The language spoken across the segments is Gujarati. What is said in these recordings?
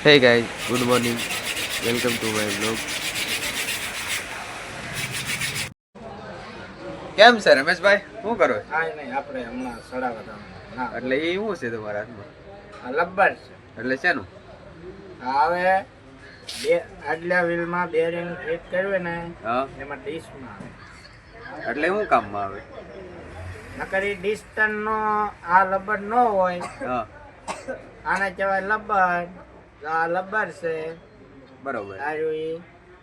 Hey guys, good morning. Welcome to my vlog. કેમ છે રમેશભાઈ? શું કરો? કાંઈ નહીં, આપણે હમણાં સડાવા જવાનું. ના એટલે એ શું છે તમારા હાથમાં? આ લબ્બર છે. એટલે શેનું? હવે બે આગલા વ્હીલમાં બેરિંગ ફિટ કર્યું ને હા. એમાં ડિસ્કમાં આવે. એટલે શું કામમાં આવે? નકર ઈ ડિસ્ટનનો આ લબ્બર ન હોય, હા. આને કહેવાય લબ્બર. આ લબ્બર છે. બરોબર.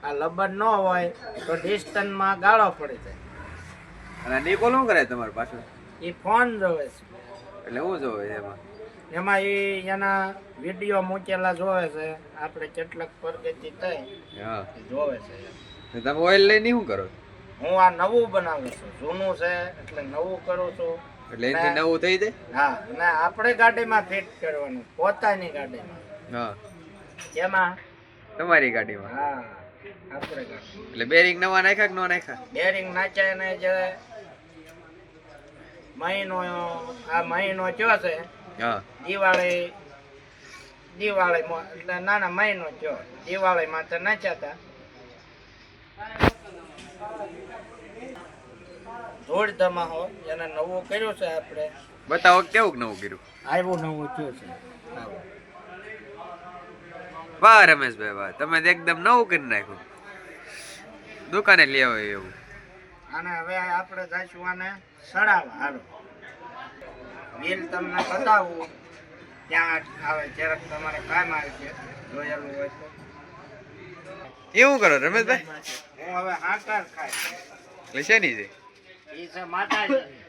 આ લબ્બર ન હોય તો ડિસ્ટનમાં ગાળો પડી જાય. અને નિકોલ શું કરે તમારી પાછળ? એ ફોન જોવે છે. એટલે શું જોવે છે એમાં? એમાં એના વિડીયો મૂકેલા જોવે છે, આપણે કેટલાક પ્રગતિ થઈ હા. એ જોવે છે. તો તમે ઓઇલ લઈને શું કરો? હું આ નવું બનાવું છું, જૂનું છે એટલે નવું કરું છું. એટલે એથી નવું થઈ જાય? હા, અને આપણે ગાડીમાં ફિટ કરવાનું, પોતાની ગાડીમાં. હા. એમાં તમારી ગાડીમાં? હા, આપણે ગાડી. એટલે બેરિંગ નવા નાખ્યા કે ન નાખ્યા? બેરિંગ નાખ્યા ને જે મહિનો આ મહિનો થયો છે, હા. દિવાળીમાં એટલે નાના મહિનો થયો, દિવાળીમાં તો નાખ્યા હતા. ધૂળ ધમાહો એને નવું કર્યું છે આપણે. બતાવો કેવું નવું કર્યું? આવ્યું નવું થયું છે. વાહ રમેશભાઈ વાહ, તમે તો એકદમ નવું કરી નાખ્યું. દુકાને લઈ આવો એવું. અને હવે આપણે જઈશું આને સડાવવા. હાલો, બિલ તમને બતાવું ત્યાં આવે, જરાક તમારે કામ આવે છે, જોયેલું હોય તો. એવું કરો રમેશભાઈ? હું હવે હાકર ખાય એટલે શેની છે? એ છે માતાજીની.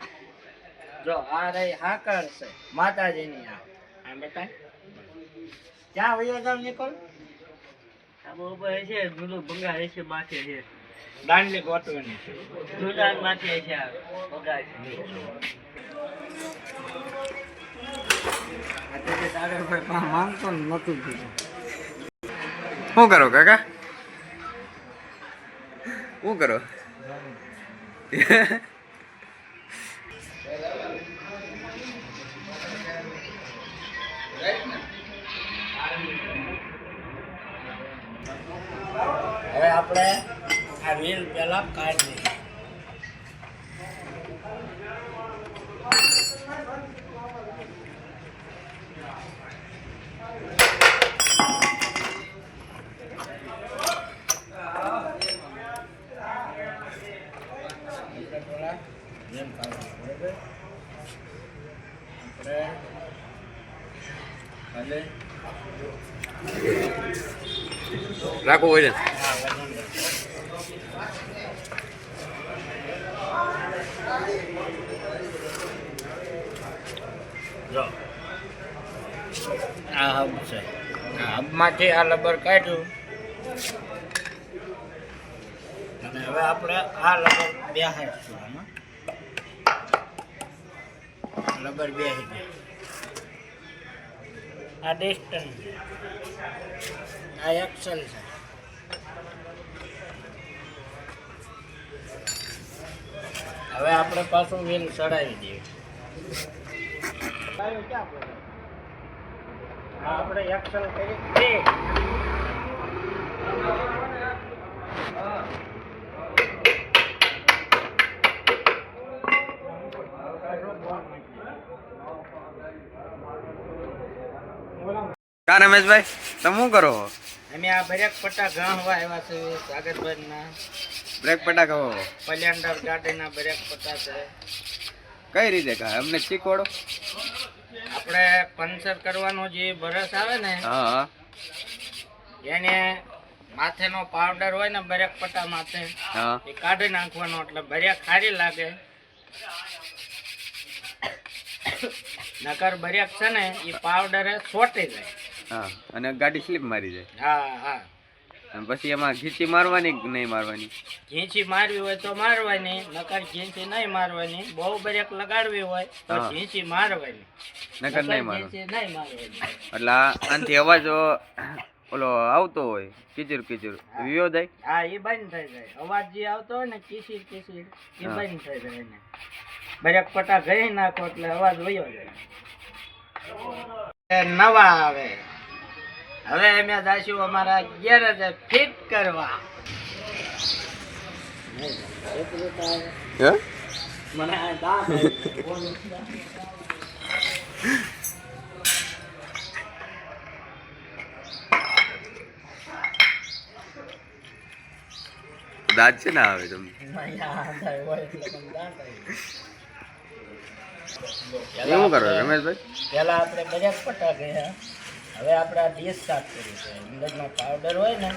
જો આ રહી હાકર છે માતાજીની. આ બેટા ક્યાં વયો જાવ નિકોલ? દાંડલી ગોઠવણી છે. માંગતો નતું કીધું. શું કરો કાકા? શું કરો? હવે આપણે આ વ્હીલ પેલા કાઢી દઈએ. રાખો વજન. જો આ હબ છે, આ હબમાંથી આ લબર કાઢ્યું અને હવે આપણે આ લબર બેહાડશું. આમાં લબર બેસી ગઈ. આ ડિસ્ટન્સ છે, આ એક્સેલ છે. હવે આપણે પાછું વ્હીલ ચડાવી દઈએ. આપણે એક્સેલ કરી કા રમેશભાઈ તમે શું કરો? અમે આ બ્રેક પટ્ટા ગાંહવા આવ્યા છે સાગરભાઈના. બ્રેક પટાકો પલેન્ડર ગાડીના બ્રેક પટ્ટા છે. કઈ રીતે કા અમને શીખવાડો. આપણે પંચર કરવાનો જે બ્રશ આવે ને, હા. એને માથેનો પાવડર હોય ને બ્રેક પટ્ટા માથે, હા. એ કાઢી નાખવાનો એટલે બ્રેક સારી લાગે. નકર બ્રેક છે ને એ પાવડરે છોટી જાય. હા. અને ગાડી સ્લીપ મારી જાય. હા હા. અને પછી એમાં ઘીચી મારવાની કે નહીં મારવાની? ઘીંચી મારવી હોય તો મારવાની, નકર ઘીંચી નહીં મારવાની. બહુ બ્રેક લગાડવી હોય તો હા. ઘીંચી મારવાની, નકર નહીં મારવાની. ઘીંચી નહીં મારવાની. એટલે આનાથી અવાજ ઓલો આવતો હોય કીચર કીચર વિયો જાય. હા, એ બંધ થઈ જાય. અવાજ જે આવતો હોય ને કિસીર કિસીર, એ હા. બંધ થઈ જાય ને. બ્રેક પટ્ટા ગઈ નાખો એટલે અવાજ વયો જાય. નવા આવે હવે અમે જઈશું અમારા ગેરેજે ફિટ કરવા. હે મને આ દાંત દાંત છે ને આવે તમને શું કરો રમેશભાઈ? પેલા આપણે બ્રેક પટા ગયા, હવે આપણે આ ડીશ સાફ કરી છે. અંદરનો પાવડર હોય ને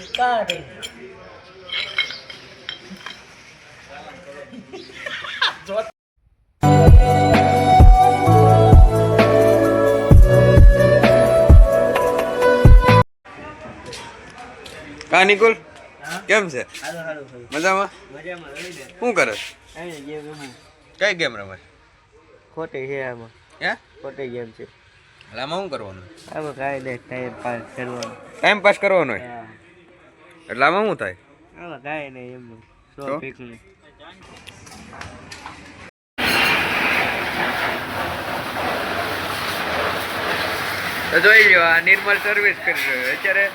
એ કાઢી કા નિકુલ હા કેમ છે? હાલો હાલો હાલો મજામાં? મજામાં રહી ને. શું કરે? અહીં ગેમ રમું. કઈ ગેમ રમે? ખોટી છે આમાં, હે ખોટી ગેમ છે એટલે આમાં શું કરવાનું? આમાં કાંઈ નહીં, ટાઈમ પાસ કરવાનો. ટાઈમ પાસ કરવાનો હોય હા. એટલે આમાં શું થાય? આમાં કાંઈ નહીં, એમનું તો? 100 પીકનું. તો જોઈ લો આ નિર્મલ સર્વિસ કરી રહ્યો અત્યારે